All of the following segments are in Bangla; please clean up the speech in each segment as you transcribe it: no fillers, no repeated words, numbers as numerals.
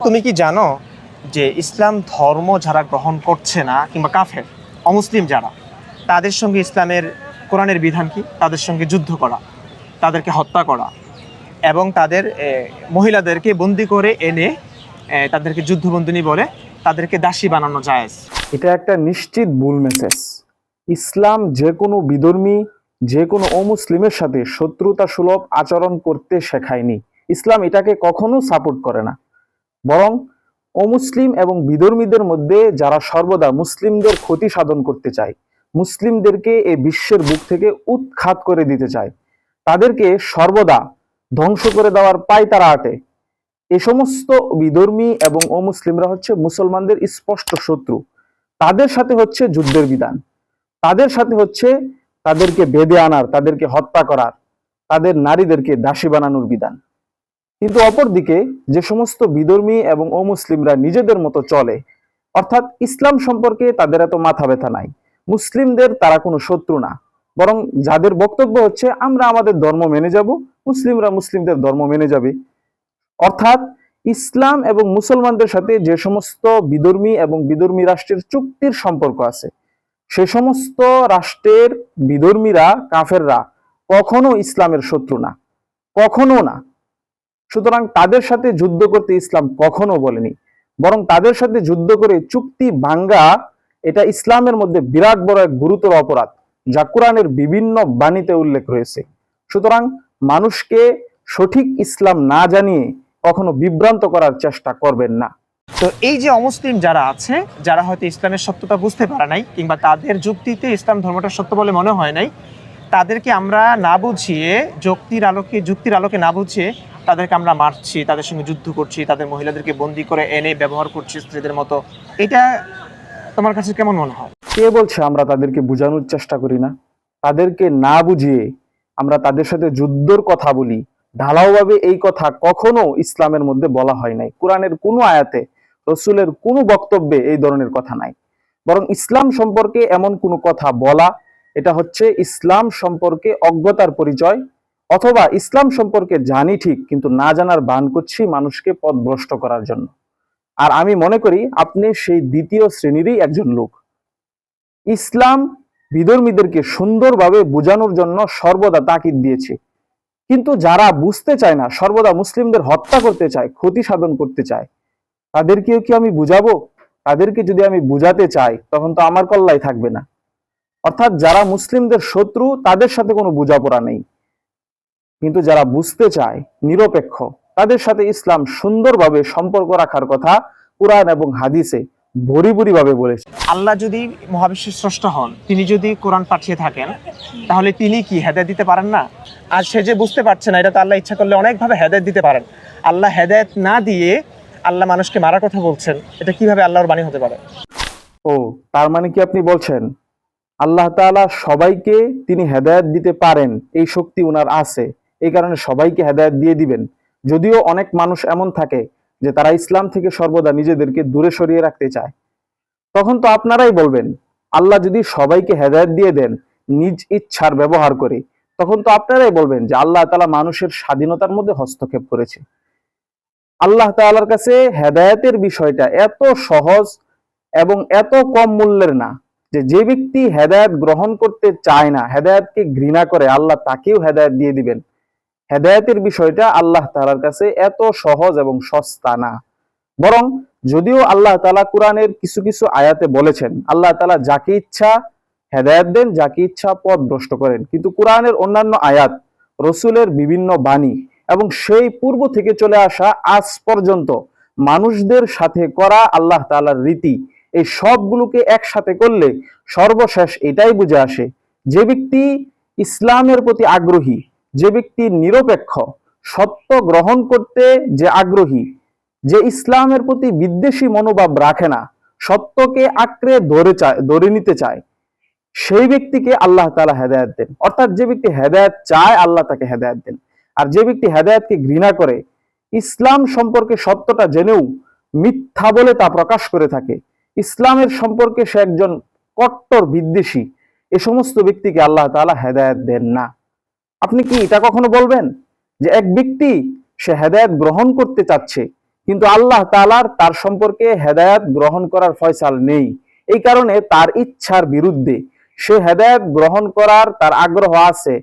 তুমি কি জানো যে ইসলাম ধর্ম যারা গ্রহণ করছে না কিংবা কাফের অমুসলিম যারা, তাদের সঙ্গে ইসলামের কোরআনের বিধান কি? তাদের সঙ্গে যুদ্ধ করা, তাদেরকে হত্যা করা এবং তাদের মহিলাদেরকে বন্দি করে এনে তাদেরকে যুদ্ধবন্দিনী বলে তাদেরকে দাসী বানানো জায়েজ। এটা একটা নিশ্চিত ভুল মেসেজ। ইসলাম যে কোনো বিধর্মী, যে কোনো অমুসলিমের সাথে শত্রুতা সুলভ আচরণ করতে শেখায়নি। ইসলাম এটাকে কখনো সাপোর্ট করে না। বরং অমুসলিম এবং বিধর্মীদের মধ্যে যারা সর্বদা মুসলিমদের ক্ষতি সাধন করতে চায়, মুসলিমদেরকে এই বিশ্বের বুক থেকে উৎখাত করে দিতে চায়, তাদেরকে সর্বদা ধ্বংস করে দেওয়ার পায়তারা আটে। এই সমস্ত বিধর্মী এবং অমুসলিমরা হচ্ছে মুসলমানদের স্পষ্ট শত্রু। তাদের সাথে হচ্ছে যুদ্ধের বিধান, তাদের সাথে হচ্ছে তাদেরকে বেঁধে আনার, তাদেরকে হত্যা করার, তাদের নারীদেরকে দাসী বানানোর বিধান। কিন্তু অপরদিকে যে সমস্ত বিধর্মী এবং অমুসলিমরা নিজেদের মতো চলে, অর্থাৎ ইসলাম সম্পর্কে তাদের এত মাথা ব্যথা নাই, মুসলিমদের তারা কোনো শত্রু না, বরং যাদের বক্তব্য হচ্ছে আমরা আমাদের ধর্ম মেনে যাব, মুসলিমরা মুসলিমদের ধর্ম মেনে যাবে। অর্থাৎ ইসলাম এবং মুসলমানদের সাথে যে সমস্ত বিধর্মী এবং বিধর্মী রাষ্ট্রের চুক্তির সম্পর্ক আছে, সে সমস্ত রাষ্ট্রের বিধর্মীরা, কাফেররা কখনো ইসলামের শত্রু না, কখনো না। সুতরাং তাদের সাথে যুদ্ধ করতে ইসলাম কখনো বলেনি, বরং তাদের সাথে যুদ্ধ করে চুক্তি ভাঙ্গা এটা ইসলামের মধ্যে বিরাট বড় এক গুরুতর অপরাধ, যা কোরআনের বিভিন্ন বাণীতে উল্লেখ রয়েছে। সুতরাং মানুষকে সঠিক ইসলাম না জানিয়ে কখনো বিভ্রান্ত করার চেষ্টা করবেন না। তো এই যে অমুসলিম যারা আছে, যারা হয়তো ইসলামের সত্যতা বুঝতে পারে নাই কিংবা তাদের যুক্তিতে ইসলাম ধর্মটা সত্য বলে মনে হয় নাই, তাদেরকে আমরা না বুঝিয়ে, যুক্তির আলোকে না বুঝিয়ে তাদেরকে আমরা মারছি, তাদের সঙ্গে যুদ্ধ করছি, তাদের মহিলাদেরকে বন্দি করে এনে ব্যবহার করছি স্ত্রীদের মতো। এটা তোমার কাছে কেমন মনে হয়? কে বলছে আমরা তাদেরকে বোঝানোর চেষ্টা করি না? তাদেরকে না বুঝিয়ে আমরা তাদের সাথে যুদ্ধর কথা বলি, ঢালাওভাবে এই কথা কখনো ইসলামের মধ্যে বলা হয় নাই। কোরআনের কোনো আয়াতে, রসুলের কোনো বক্তব্যে এই ধরনের কথা নাই। বরং ইসলাম সম্পর্কে এমন কোনো কথা বলা, এটা হচ্ছে ইসলাম সম্পর্কে অজ্ঞতার পরিচয়, অথবা ইসলাম সম্পর্কে জানি ঠিক কিন্তু না জানার ভান করছি মানুষকে পথভ্রষ্ট করার জন্য। আর আমি মনে করি আপনি সেই দ্বিতীয় শ্রেণীরই একজন লোক। ইসলাম বিধর্মীদেরকে সুন্দরভাবে বোঝানোর জন্য সর্বদা তাকিদ দিয়েছে, কিন্তু যারা বুঝতে চায় না, সর্বদা মুসলিমদের হত্যা করতে চায়, ক্ষতি সাধন করতে চায়, তাদেরকেও কি আমি বুঝাবো? তাদেরকে যদি আমি বুঝাতে চাই, তখন তো আমার কল্যাণ থাকবে না। অর্থাৎ যারা মুসলিমদের শত্রু, তাদের সাথে কোনো বোঝাপড়া নেই, কিন্তু যারা বুঝতে চায়, নিরপেক্ষ, তাদের সাথে ইসলাম সুন্দরভাবে সম্পর্ক রাখার কথা কুরআন এবং হাদিসে ভরি ভরি ভাবে বলেছে। আল্লাহ যদি মহাবিশ্বের স্রষ্টা হন, তিনি যদি কোরআন পাঠিয়ে থাকেন, তাহলে তিনি কি হেদায়েত দিতে পারেন না? আর সে যে বুঝতে পারছে না, এটা তো আল্লাহ ইচ্ছা করলে অনেকভাবে হেদায়েত দিতে পারেন। আল্লাহ হেদায়েত না দিয়ে আল্লাহ মানুষকে মারার কথা বলছেন, এটা কিভাবে আল্লাহর বাণী হতে পারে? ও, তার মানে কি আপনি বলছেন আল্লাহ তাআলা সবাইকে তিনি হেদায়েত দিতে পারেন, এই শক্তি উনার আছে, এই কারণে সবাইকে হেদায়েত দিয়ে দিবেন? যদিও অনেক মানুষ এমন থাকে যে তারা ইসলাম থেকে সর্বদা নিজেদেরকে দূরে সরিয়ে রাখতে চায়, তখন তো আপনারাই বলবেন আল্লাহ যদি সবাইকে হেদায়েত দিয়ে দেন নিজ ইচ্ছার ব্যবহার করে, তখন তো আপনারাই বলবেন যে আল্লাহ তাআলা মানুষের স্বাধীনতার মধ্যে হস্তক্ষেপ করেছে। আল্লাহ তাআলার কাছে হেদায়েতের বিষয়টা এত সহজ এবং এত কম মূল্যের না যে যে ব্যক্তি হেদায়েত গ্রহণ করতে চায় না, হেদায়েতকে ঘৃণা করে, আল্লাহ তাকেও হেদায়েত দিয়ে দিবেন। হেদায়েতের বিষয়টা আল্লাহ তাআলার কাছে এত সহজ এবং সস্তা না। বরং যদিও আল্লাহ তাআলা কোরআনের কিছু কিছু আয়াতে বলেছেন আল্লাহ তাআলা যাকে ইচ্ছা হেদায়েত দেন, যাকে ইচ্ছা পথভ্রষ্ট করেন, কিন্তু কোরআনের অন্যান্য আয়াত, রসুলের বিভিন্ন বাণী এবং সেই পূর্ব থেকে চলে আসা আজ পর্যন্ত মানুষদের সাথে করা আল্লাহ তাআলার রীতি, এই সবগুলোকে একসাথে করলে সর্বশেষ এটাই বুঝে আসে, যে ব্যক্তি ইসলামের প্রতি আগ্রহী, যে ব্যক্তি নিরপেক্ষ, সত্য গ্রহণ করতে যে আগ্রহী, যে ইসলামের প্রতি বিদ্বেষী মনোভাব রাখে না, সত্যকে আঁকড়ে ধরে নিতে চায়, সেই ব্যক্তিকে আল্লাহ তাআলা হেদায়েত দেন। অর্থাৎ যে ব্যক্তি হেদায়েত চায়, আল্লাহ তাকে হেদায়েত দেন। আর যে ব্যক্তি হেদায়েতকে ঘৃণা করে, ইসলাম সম্পর্কে সত্যটা জেনেও মিথ্যা বলে তা প্রকাশ করে থাকে, ইসলামের সম্পর্কে সে একজন কট্টর বিদ্বেষী, এ সমস্ত ব্যক্তিকে আল্লাহ তাআলা হেদায়েত দেন না। আপনি কি এটা কখনো বলবেন যে এক ব্যক্তি সে হেদায়েত গ্রহণ করতে চাচ্ছে, কিন্তু আল্লাহ তাআলার তার সম্পর্কে হেদায়েত গ্রহণ করার ফয়সাল নেই। এই কারণে তার ইচ্ছার বিরুদ্ধে সে হেদায়েত গ্রহণ করার তার আগ্রহ আছে,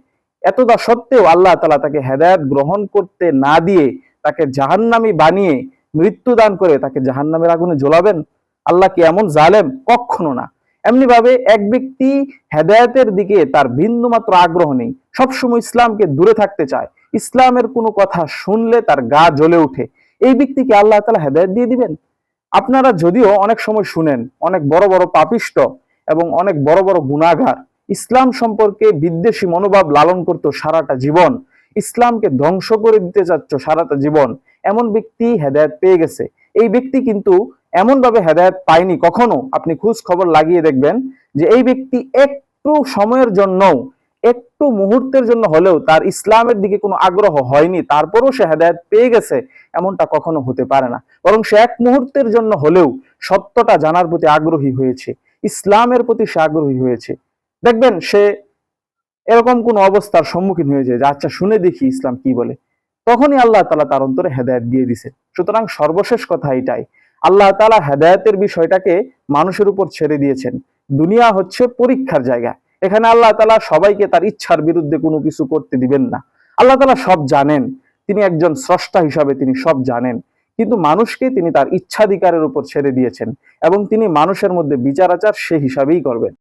এতটা সত্ত্বেও আল্লাহ তাআলা তাকে হেদায়েত গ্রহণ করতে না দিয়ে তাকে জাহান্নামী বানিয়ে মৃত্যু দান করে তাকে জাহান্নামের আগুনে জ্বলাবেন? আল্লাহ কি এমন জালেম? কখনো না। এমনি ভাবে এক ব্যক্তি হেদায়েতের দিকে তার বিন্দুমাত্র আগ্রহ নেই, সবসময় ইসলামকে দূরে থাকতে চায়, ইসলামের কোনো কথা শুনলে তার গা জ্বলে ওঠে, এই ব্যক্তিকে আল্লাহ তাআলা হেদায়েত দিয়ে দিবেন? আপনারা যদিও অনেক সময় শুনেন অনেক বড় বড় পাপিষ্ট এবং অনেক বড় বড় গুনাহগার ইসলাম সম্পর্কে বিদ্বেষী মনোভাব লালন করতো সারাটা জীবন, ইসলামকে ধ্বংস করে দিতে চাচ্ছ সারাটা জীবন, এমন ব্যক্তি হেদায়েত পেয়ে গেছে। এই ব্যক্তি কিন্তু এমন ভাবে হেদায়েত পায়নি কখনো। আপনি খোঁজ খবর লাগিয়ে দেখবেন যে এই ব্যক্তি একটু সময়ের জন্য, একটু মুহূর্তের জন্য হলেও তার ইসলামের দিকে কোনো আগ্রহ হয়নি, তারপরও সে হেদায়েত পেয়ে গেছে, এমনটা কখনো হতে পারে না। বরং সে এক মুহূর্তের জন্য হলেও সত্যটা জানার প্রতি আগ্রহী হয়েছে, ইসলামের প্রতি সে আগ্রহী হয়েছে। দেখবেন সে এরকম কোন অবস্থার সম্মুখীন হয়ে যায় যে আচ্ছা শুনে দেখি ইসলাম কি বলে, তখনই আল্লাহ তাআলা তার অন্তরে হেদায়েত দিয়ে দিছে। সুতরাং সর্বশেষ কথা এটাই, আল্লাহ তাআলা হেদায়েতের বিষয়টাকে মানুষের উপর ছেড়ে দিয়েছেন। দুনিয়া হচ্ছে পরীক্ষার জায়গা, এখানে আল্লাহ তাআলা সবাইকে তার ইচ্ছার বিরুদ্ধে কোনো কিছু করতে দিবেন না। আল্লাহ তাআলা সব জানেন, তিনি একজন স্রষ্টা হিসাবে তিনি সব জানেন, কিন্তু মানুষকে তিনি তার ইচ্ছাধিকারের উপর ছেড়ে দিয়েছেন এবং তিনি মানুষের মধ্যে বিচার আচার সে হিসাবেই করবেন।